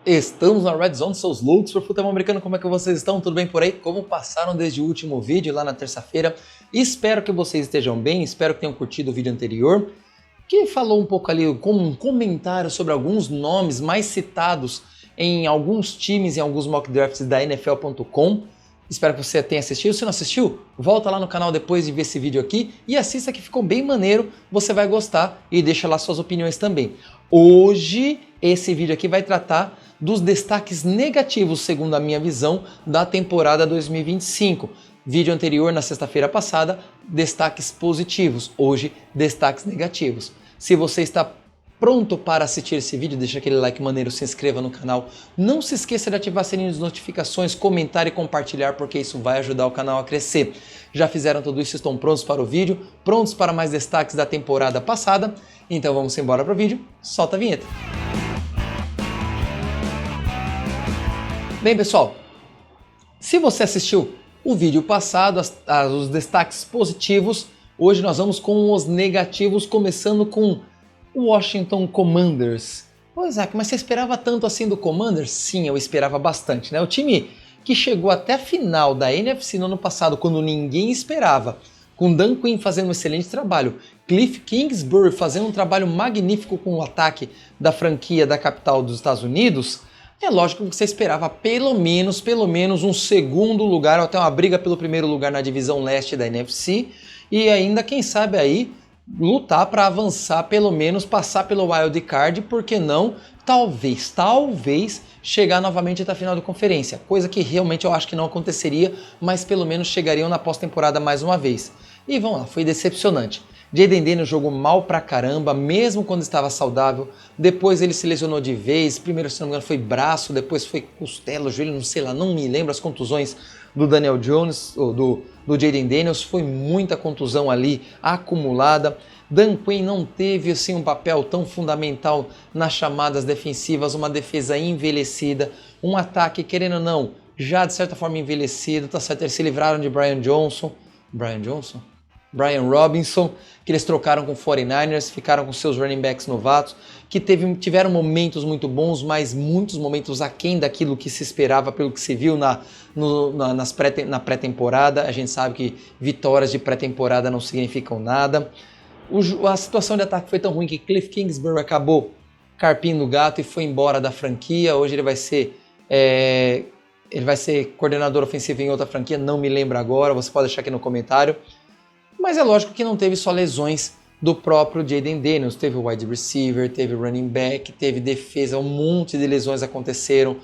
Estamos na Red Zone, seus loucos para futebol americano, como é que vocês estão? Tudo bem por aí? Como passaram desde o último vídeo lá na terça-feira? Espero que vocês estejam bem, espero que tenham curtido o vídeo anterior, que falou um pouco ali, como um comentário sobre alguns nomes mais citados em alguns times, em alguns mock drafts da NFL.com. Espero que você tenha assistido. Se não assistiu, volta lá no canal depois de ver esse vídeo aqui e assista, que ficou bem maneiro, você vai gostar, e deixa lá suas opiniões também. Hoje, esse vídeo aqui vai tratar dos destaques negativos, segundo a minha visão, da temporada 2025. Vídeo anterior, na sexta-feira passada, destaques positivos. Hoje, destaques negativos. Se você está pronto para assistir esse vídeo, deixa aquele like maneiro, se inscreva no canal. Não se esqueça de ativar o sininho de notificações, comentar e compartilhar, porque isso vai ajudar o canal a crescer. Já fizeram tudo isso, estão prontos para o vídeo? Prontos para mais destaques da temporada passada? Então vamos embora para o vídeo. Solta a vinheta. Bem, pessoal, se você assistiu o vídeo passado, os destaques positivos, hoje nós vamos com os negativos, começando com o Washington Commanders. Pô, Isaac, mas você esperava tanto assim do Commanders? Sim, eu esperava bastante, né? O time que chegou até a final da NFC no ano passado, quando ninguém esperava, com Dan Quinn fazendo um excelente trabalho, Cliff Kingsbury fazendo um trabalho magnífico com o ataque da franquia da capital dos Estados Unidos. É lógico que você esperava pelo menos um segundo lugar, ou até uma briga pelo primeiro lugar na divisão leste da NFC, e ainda, quem sabe aí, lutar para avançar, pelo menos passar pelo wild card, porque não, talvez chegar novamente até a final da conferência, coisa que realmente eu acho que não aconteceria, mas pelo menos chegariam na pós-temporada mais uma vez. E vamos lá, foi decepcionante. Jayden Daniels jogou mal pra caramba, mesmo quando estava saudável. Depois ele se lesionou de vez. Primeiro, se não me engano, foi braço, depois foi costela, joelho, não sei lá, não me lembro as contusões do Daniel Jones, ou do Jayden Daniels. Foi muita contusão ali acumulada. Dan Quinn não teve assim um papel tão fundamental nas chamadas defensivas, uma defesa envelhecida, um ataque, querendo ou não, já de certa forma envelhecido, tá certo? Eles se livraram de Brian Robinson, que eles trocaram com 49ers, ficaram com seus running backs novatos, que tiveram momentos muito bons, mas muitos momentos aquém daquilo que se esperava, pelo que se viu na pré-temporada. A gente sabe que vitórias de pré-temporada não significam nada. A situação de ataque foi tão ruim que Cliff Kingsbury acabou carpindo o gato e foi embora da franquia. Hoje ele vai ser coordenador ofensivo em outra franquia, não me lembro agora, você pode deixar aqui no comentário. Mas é lógico que não teve só lesões do próprio Jayden Daniels, teve wide receiver, teve running back, teve defesa, um monte de lesões aconteceram.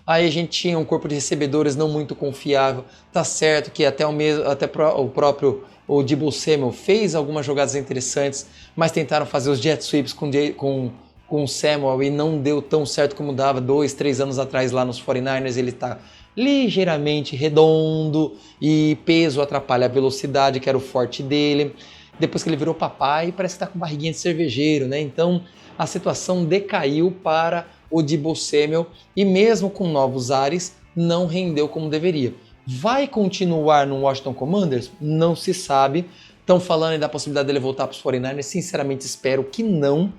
Aí a gente tinha um corpo de recebedores não muito confiável. Tá certo que até o próprio Deebo Samuel fez algumas jogadas interessantes, mas tentaram fazer os jet sweeps com o Samuel e não deu tão certo como dava 2-3 anos atrás lá nos 49ers. Ele tá ligeiramente redondo e peso atrapalha a velocidade, que era o forte dele. Depois que ele virou papai, parece que tá com barriguinha de cervejeiro, né? Então a situação decaiu para o Deebo Samuel e mesmo com novos ares não rendeu como deveria. Vai continuar no Washington Commanders? Não se sabe. Estão falando aí da possibilidade dele voltar para os 49ers, sinceramente espero que não.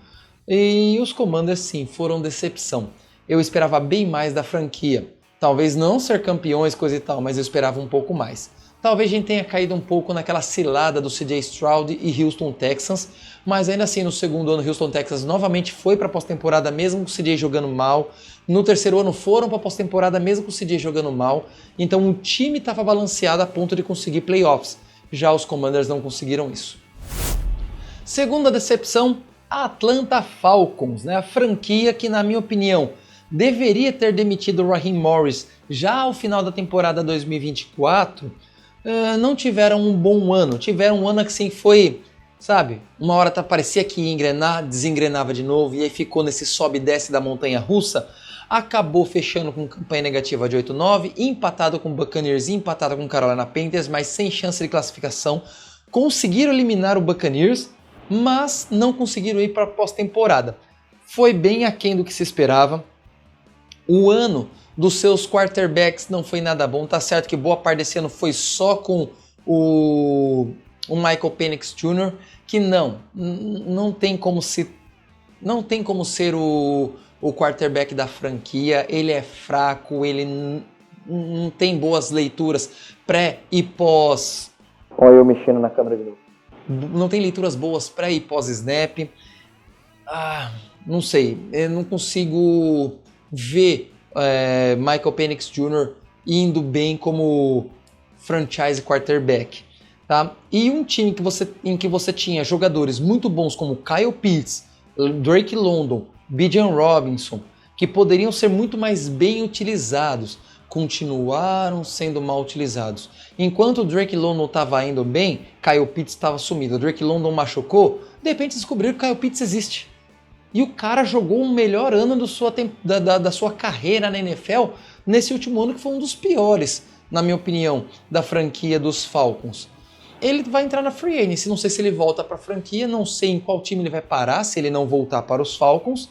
E os Commanders sim, foram decepção. Eu esperava bem mais da franquia. Talvez não ser campeões, coisa e tal, mas eu esperava um pouco mais. Talvez a gente tenha caído um pouco naquela cilada do CJ Stroud e Houston Texans, mas ainda assim no segundo ano Houston Texans novamente foi para a pós-temporada mesmo com o CJ jogando mal. No terceiro ano foram para a pós-temporada mesmo com o CJ jogando mal. Então o time estava balanceado a ponto de conseguir playoffs. Já os Commanders não conseguiram isso. Segunda decepção, a Atlanta Falcons, né? A franquia que, na minha opinião, deveria ter demitido o Raheem Morris já ao final da temporada 2024, não tiveram um bom ano. Tiveram um ano que sim foi, sabe, uma hora parecia que ia engrenar, desengrenava de novo, e aí ficou nesse sobe e desce da montanha russa. Acabou fechando com campanha negativa de 8-9, empatado com Buccaneers e empatado com Carolina Panthers, mas sem chance de classificação. Conseguiram eliminar o Buccaneers, mas não conseguiram ir para a pós-temporada. Foi bem aquém do que se esperava. O ano dos seus quarterbacks não foi nada bom. Tá certo que boa parte desse ano foi só com o Michael Penix Jr., que não tem como ser o o quarterback da franquia, ele é fraco, ele não tem boas leituras pré e pós. Olha eu mexendo na câmera de novo. Não tem leituras boas pré e pós snap. Não sei, eu não consigo ver Michael Penix Jr. indo bem como franchise quarterback, tá? E um time em que você tinha jogadores muito bons como Kyle Pitts, Drake London, Bijan Robinson, que poderiam ser muito mais bem utilizados, continuaram sendo mal utilizados. Enquanto o Drake London estava indo bem, Kyle Pitts estava sumido. O Drake London machucou, de repente descobriram que Kyle Pitts existe. E o cara jogou o melhor ano da sua carreira na NFL nesse último ano, que foi um dos piores, na minha opinião, da franquia dos Falcons. Ele vai entrar na Free Agency, não sei se ele volta para a franquia, não sei em qual time ele vai parar se ele não voltar para os Falcons.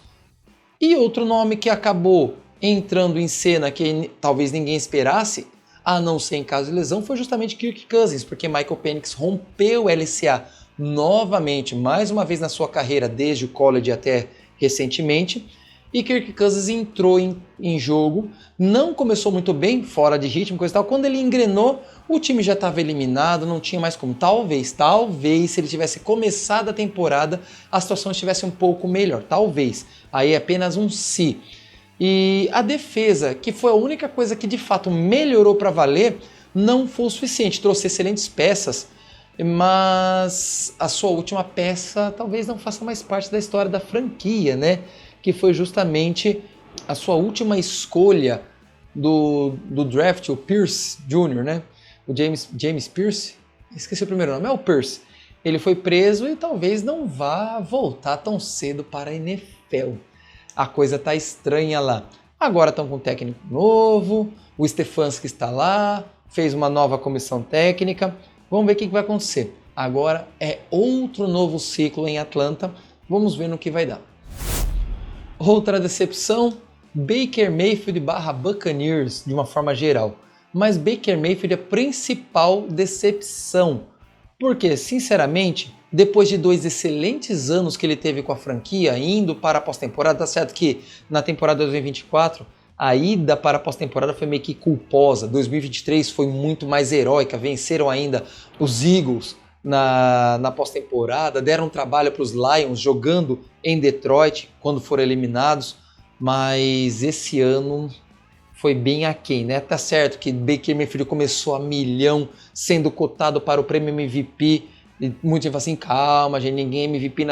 E outro nome que acabou entrando em cena que talvez ninguém esperasse, a não ser em caso de lesão, foi justamente Kirk Cousins, porque Michael Penix rompeu o LCA novamente, mais uma vez na sua carreira, desde o college até recentemente, e Kirk Cousins entrou em jogo, não começou muito bem, fora de ritmo, coisa e tal. Quando ele engrenou, o time já estava eliminado, não tinha mais como. Talvez, se ele tivesse começado a temporada, a situação estivesse um pouco melhor, talvez. Aí é apenas um se. E a defesa, que foi a única coisa que de fato melhorou para valer, não foi o suficiente. Trouxe excelentes peças, mas a sua última peça talvez não faça mais parte da história da franquia, né? Que foi justamente a sua última escolha do draft, o Pierce Jr., né? O James Pierce, esqueci o primeiro nome, é o Pierce. Ele foi preso e talvez não vá voltar tão cedo para a NFL. A coisa tá estranha lá. Agora estão com um técnico novo, o Stefanski está lá, fez uma nova comissão técnica. Vamos ver o que vai acontecer. Agora é outro novo ciclo em Atlanta. Vamos ver no que vai dar. Outra decepção, Baker Mayfield / Buccaneers, de uma forma geral. Mas Baker Mayfield é a principal decepção. Porque, sinceramente, depois de 2 excelentes anos que ele teve com a franquia, indo para a pós-temporada, tá certo que na temporada 2024, a ida para a pós-temporada foi meio que culposa. 2023 foi muito mais heróica, venceram ainda os Eagles na pós-temporada, deram trabalho para os Lions jogando em Detroit quando foram eliminados, mas esse ano foi bem aquém, né? Tá certo que Baker Mayfield começou a milhão, sendo cotado para o prêmio MVP, e muita gente fala assim, calma, gente, ninguém é MVP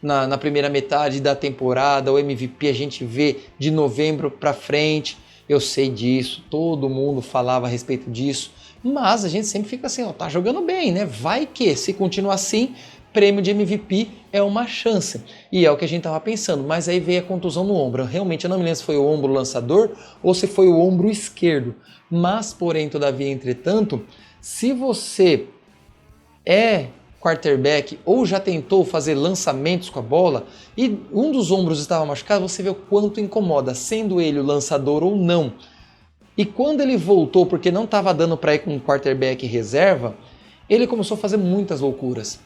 na primeira metade da temporada, o MVP a gente vê de novembro para frente. Eu sei disso, todo mundo falava a respeito disso, mas a gente sempre fica assim, ó, tá jogando bem, né? Vai que, se continuar assim, prêmio de MVP é uma chance. E é o que a gente tava pensando, mas aí veio a contusão no ombro. Realmente eu não me lembro se foi o ombro lançador ou se foi o ombro esquerdo. Mas, porém, todavia, entretanto, se você é quarterback ou já tentou fazer lançamentos com a bola e um dos ombros estava machucado, você vê o quanto incomoda, sendo ele o lançador ou não. E quando ele voltou, porque não estava dando para ir com um quarterback reserva, ele começou a fazer muitas loucuras.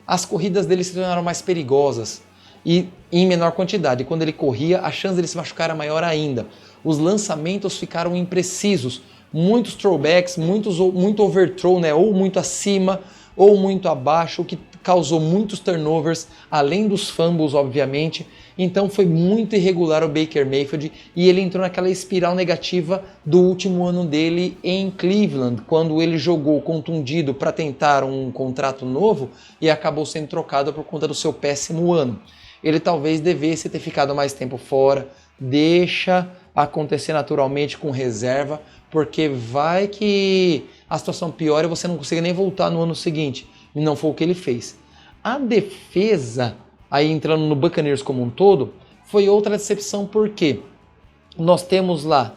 As corridas dele se tornaram mais perigosas e em menor quantidade. E quando ele corria, a chance dele se machucar era maior ainda. Os lançamentos ficaram imprecisos. Muitos throwbacks, muito overthrow, né? Ou muito acima ou muito abaixo, o que causou muitos turnovers, além dos fumbles, obviamente. Então foi muito irregular o Baker Mayfield e ele entrou naquela espiral negativa do último ano dele em Cleveland, quando ele jogou contundido para tentar um contrato novo e acabou sendo trocado por conta do seu péssimo ano. Ele talvez devesse ter ficado mais tempo fora, deixa acontecer naturalmente com reserva, porque vai que a situação piora e você não consiga nem voltar no ano seguinte. E não foi o que ele fez. A defesa, aí entrando no Buccaneers como um todo, foi outra decepção, porque nós temos lá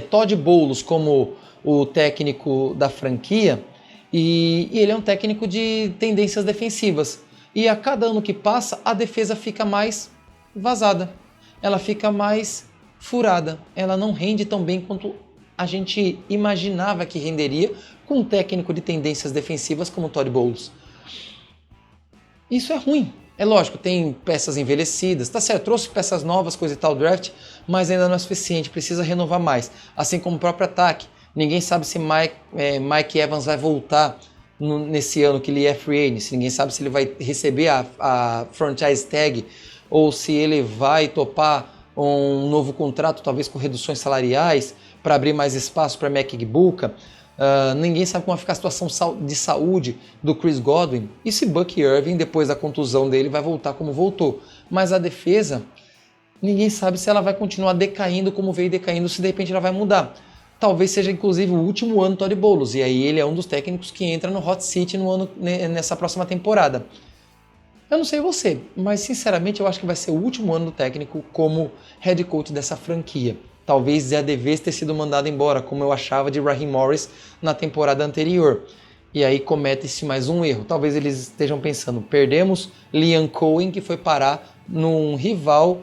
Todd Bowles como o técnico da franquia e ele é um técnico de tendências defensivas. E a cada ano que passa, a defesa fica mais vazada. Ela fica mais furada. Ela não rende tão bem quanto a gente imaginava que renderia com um técnico de tendências defensivas como Todd Bowles. Isso é ruim, É lógico, tem peças envelhecidas, tá certo, trouxe peças novas, coisa e tal, draft, mas ainda não é suficiente, precisa renovar mais. Assim como o próprio ataque. Ninguém sabe se Mike Evans vai voltar nesse ano que ele é free agent, ninguém sabe se ele vai receber a franchise tag ou se ele vai topar um novo contrato, talvez com reduções salariais, para abrir mais espaço para Mac Igbokwe. Ninguém sabe como vai ficar a situação de saúde do Chris Godwin e se Bucky Irving, depois da contusão dele, vai voltar como voltou. Mas a defesa, ninguém sabe se ela vai continuar decaindo como veio decaindo, se de repente ela vai mudar. Talvez seja inclusive o último ano do Todd Bowles, e aí ele é um dos técnicos que entra no hot seat nessa próxima temporada. Eu não sei você, mas sinceramente eu acho que vai ser o último ano do técnico como head coach dessa franquia. Talvez Zé devesse ter sido mandado embora, como eu achava de Raheem Morris na temporada anterior. E aí comete-se mais um erro. Talvez eles estejam pensando, perdemos Liam Cohen, que foi parar num rival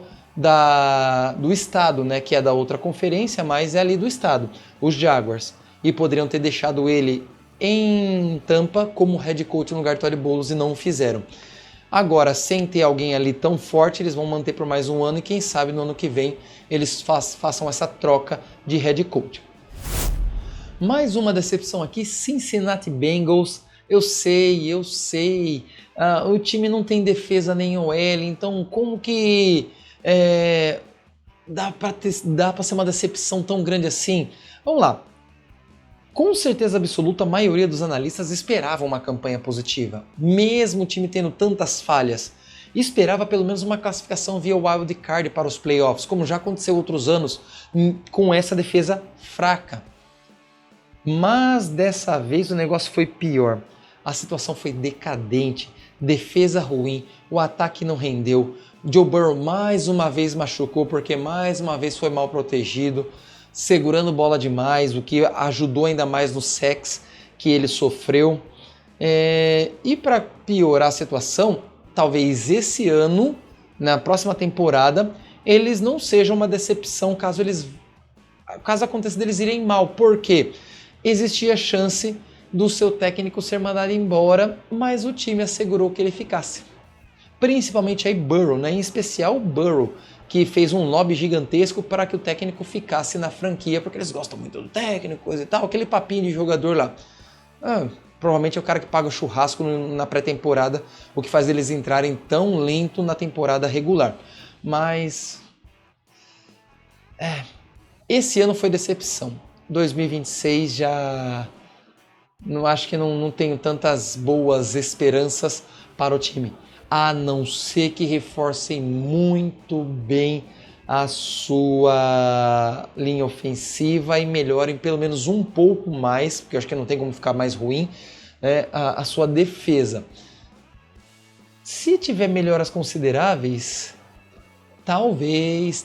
do estado, né, que é da outra conferência, mas é ali do estado, os Jaguars. E poderiam ter deixado ele em Tampa como head coach no lugar do Todd Bowles e não o fizeram. Agora, sem ter alguém ali tão forte, eles vão manter por mais um ano e quem sabe no ano que vem eles façam essa troca de head coach. Mais uma decepção aqui, Cincinnati Bengals. Eu sei. O time não tem defesa nem OL, então como que dá para ser uma decepção tão grande assim? Vamos lá. Com certeza absoluta, a maioria dos analistas esperava uma campanha positiva, mesmo o time tendo tantas falhas. Esperava pelo menos uma classificação via wild card para os playoffs, como já aconteceu outros anos, com essa defesa fraca. Mas dessa vez o negócio foi pior. A situação foi decadente, defesa ruim, o ataque não rendeu. Joe Burrow mais uma vez machucou porque mais uma vez foi mal protegido, segurando bola demais, o que ajudou ainda mais no sacks que ele sofreu. E para piorar a situação, talvez esse ano, na próxima temporada, eles não sejam uma decepção caso aconteça deles irem mal. Por quê? Existia chance do seu técnico ser mandado embora, mas o time assegurou que ele ficasse. Principalmente aí Burrow, né? Em especial o Burrow, que fez um lobby gigantesco para que o técnico ficasse na franquia, porque eles gostam muito do técnico, coisa e tal, aquele papinho de jogador lá. Provavelmente é o cara que paga o churrasco na pré-temporada, o que faz eles entrarem tão lento na temporada regular. Mas esse ano foi decepção. 2026 já acho que não tenho tantas boas esperanças para o time, a não ser que reforcem muito bem a sua linha ofensiva e melhorem pelo menos um pouco mais, porque eu acho que não tem como ficar mais ruim, a sua defesa. Se tiver melhoras consideráveis, talvez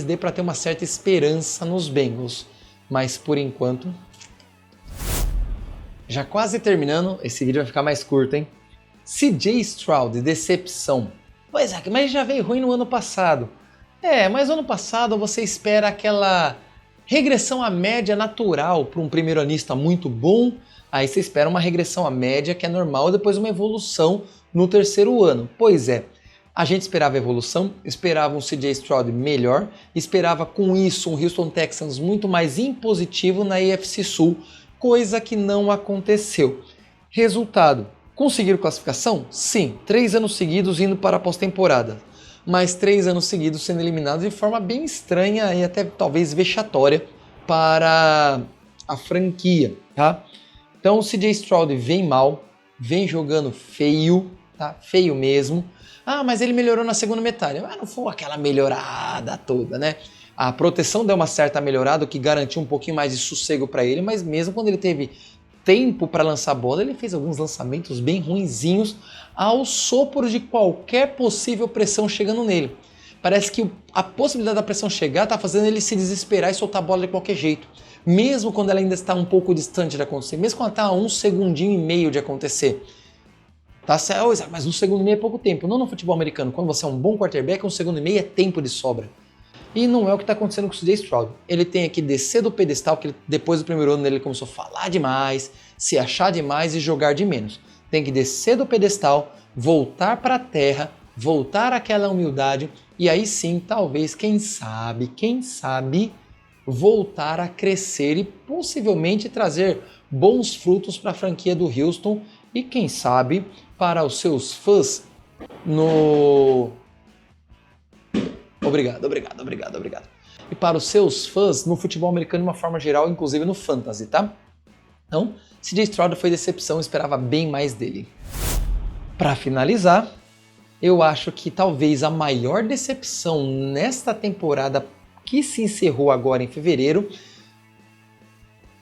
dê para ter uma certa esperança nos Bengals, mas por enquanto... Já quase terminando, esse vídeo vai ficar mais curto, hein? CJ Stroud, decepção. Pois é, mas já veio ruim no ano passado. Mas ano passado você espera aquela regressão à média natural para um primeiro-anista muito bom, aí você espera uma regressão à média que é normal e depois uma evolução no terceiro ano. Pois é, a gente esperava evolução, esperava um CJ Stroud melhor, esperava com isso um Houston Texans muito mais impositivo na AFC Sul, coisa que não aconteceu. Resultado, conseguiram classificação? Sim, 3 anos seguidos indo para a pós-temporada, mas 3 anos seguidos sendo eliminados de forma bem estranha e até talvez vexatória para a franquia, tá? Então o CJ Stroud vem mal, vem jogando feio, tá? Feio mesmo. Mas ele melhorou na segunda metade. Não foi aquela melhorada toda, né? A proteção deu uma certa melhorada, o que garantiu um pouquinho mais de sossego para ele, mas mesmo quando ele teve tempo para lançar a bola, ele fez alguns lançamentos bem ruinzinhos ao sopro de qualquer possível pressão chegando nele. Parece que a possibilidade da pressão chegar está fazendo ele se desesperar e soltar a bola de qualquer jeito, mesmo quando ela ainda está um pouco distante de acontecer, mesmo quando está a 1,5 segundos de acontecer. Tá certo, mas 1,5 segundos é pouco tempo. Não no futebol americano, quando você é um bom quarterback, 1,5 segundos é tempo de sobra. E não é o que está acontecendo com o CJ Stroud. Ele tem que descer do pedestal, porque depois do primeiro ano ele começou a falar demais, se achar demais e jogar de menos. Tem que descer do pedestal, voltar para a terra, voltar àquela humildade e aí sim, talvez, quem sabe, voltar a crescer e possivelmente trazer bons frutos para a franquia do Houston e quem sabe para os seus fãs no... Obrigado. E para os seus fãs no futebol americano de uma forma geral, inclusive no fantasy, tá? Então, CJ Stroud foi decepção, esperava bem mais dele. Para finalizar, eu acho que talvez a maior decepção nesta temporada que se encerrou agora em fevereiro,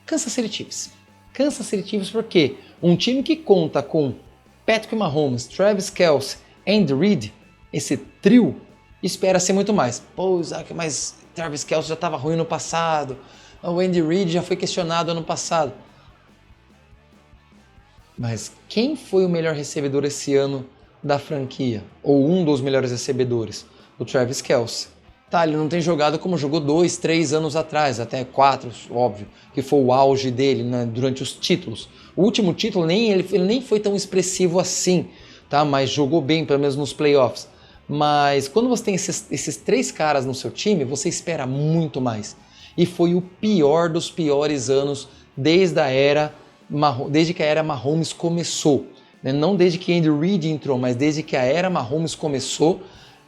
Kansas City Chiefs. Kansas City Chiefs porque um time que conta com Patrick Mahomes, Travis Kelce, Andy Reid, esse trio, espera-se muito mais. Pô, Isaac, mas Travis Kelce já estava ruim no passado, o Andy Reid já foi questionado ano passado. Mas quem foi o melhor recebedor esse ano da franquia? Ou um dos melhores recebedores? O Travis Kelce. Tá, ele não tem jogado como jogou 2, 3 anos atrás, até 4, óbvio, que foi o auge dele, né, durante os títulos. O último título ele nem foi tão expressivo assim, tá? Mas jogou bem, pelo menos nos playoffs. Mas quando você tem esses 3 caras no seu time, você espera muito mais. E foi o pior dos piores anos desde que a era Mahomes começou. Né? Não desde que Andy Reid entrou, mas desde que a era Mahomes começou,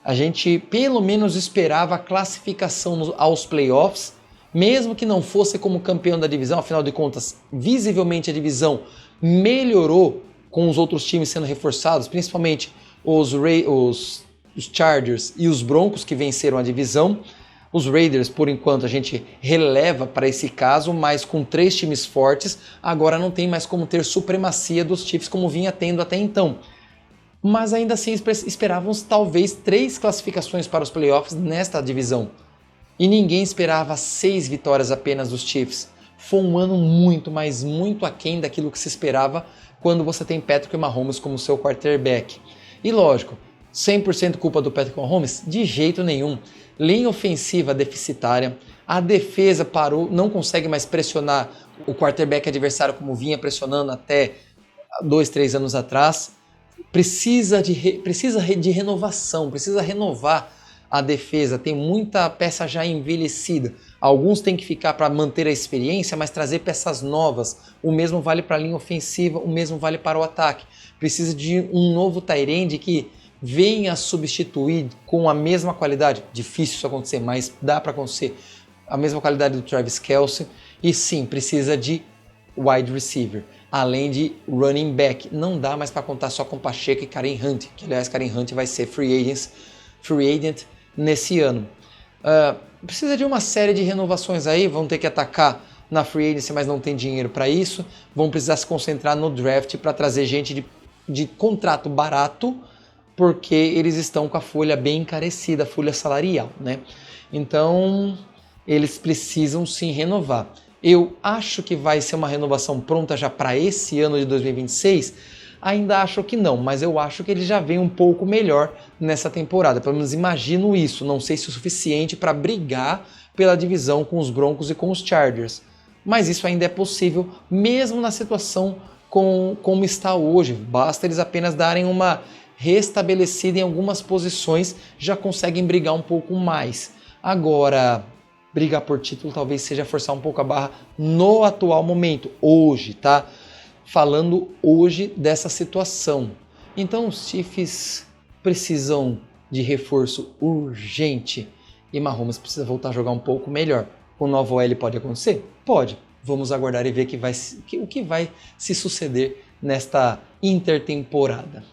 a gente pelo menos esperava a classificação aos playoffs, mesmo que não fosse como campeão da divisão, afinal de contas, visivelmente a divisão melhorou com os outros times sendo reforçados, principalmente os Chargers e os Broncos que venceram a divisão. Os Raiders, por enquanto, a gente releva para esse caso, mas com 3 times fortes, agora não tem mais como ter supremacia dos Chiefs como vinha tendo até então. Mas ainda assim esperávamos talvez 3 classificações para os playoffs nesta divisão. E ninguém esperava 6 vitórias apenas dos Chiefs. Foi um ano muito, mas muito aquém daquilo que se esperava quando você tem Patrick Mahomes como seu quarterback. E lógico, 100% culpa do Patrick Mahomes? De jeito nenhum. Linha ofensiva deficitária, a defesa parou, não consegue mais pressionar o quarterback adversário como vinha pressionando até 2, 3 anos atrás. Precisa de renovação, precisa renovar a defesa, tem muita peça já envelhecida. Alguns têm que ficar para manter a experiência, mas trazer peças novas. O mesmo vale para a linha ofensiva, o mesmo vale para o ataque. Precisa de um novo tight end que venha substituir com a mesma qualidade. Difícil isso acontecer, mas dá para acontecer. A mesma qualidade do Travis Kelce. E sim, precisa de wide receiver. Além de running back. Não dá mais para contar só com Pacheco e Kareem Hunt. Que aliás, Kareem Hunt vai ser free agent nesse ano. Precisa de uma série de renovações aí. Vão ter que atacar na free agency, mas não tem dinheiro para isso. Vão precisar se concentrar no draft para trazer gente de contrato barato, porque eles estão com a folha bem encarecida, a folha salarial, né? Então, eles precisam sim renovar. Eu acho que vai ser uma renovação pronta já para esse ano de 2026? Ainda acho que não, mas eu acho que ele já vem um pouco melhor nessa temporada. Pelo menos imagino isso, não sei se é o suficiente para brigar pela divisão com os Broncos e com os Chargers. Mas isso ainda é possível, mesmo na situação como está hoje. Basta eles apenas darem uma restabelecida em algumas posições, já conseguem brigar um pouco mais. Agora, brigar por título talvez seja forçar um pouco a barra no atual momento, hoje, tá? Falando hoje dessa situação. Então os Chiefs precisam de reforço urgente e Mahomes precisa voltar a jogar um pouco melhor. Com o novo OL pode acontecer? Pode. Vamos aguardar e ver o que vai se suceder nesta intertemporada.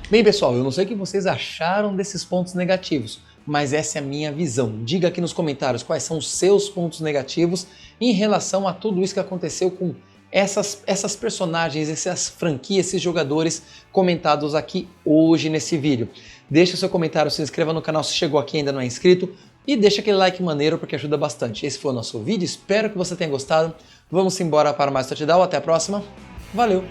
Bem, pessoal, eu não sei o que vocês acharam desses pontos negativos, mas essa é a minha visão. Diga aqui nos comentários quais são os seus pontos negativos em relação a tudo isso que aconteceu com essas personagens, essas franquias, esses jogadores comentados aqui hoje nesse vídeo. Deixa o seu comentário, se inscreva no canal se chegou aqui e ainda não é inscrito e deixa aquele like maneiro porque ajuda bastante. Esse foi o nosso vídeo, espero que você tenha gostado. Vamos embora para mais touchdown, até a próxima, valeu!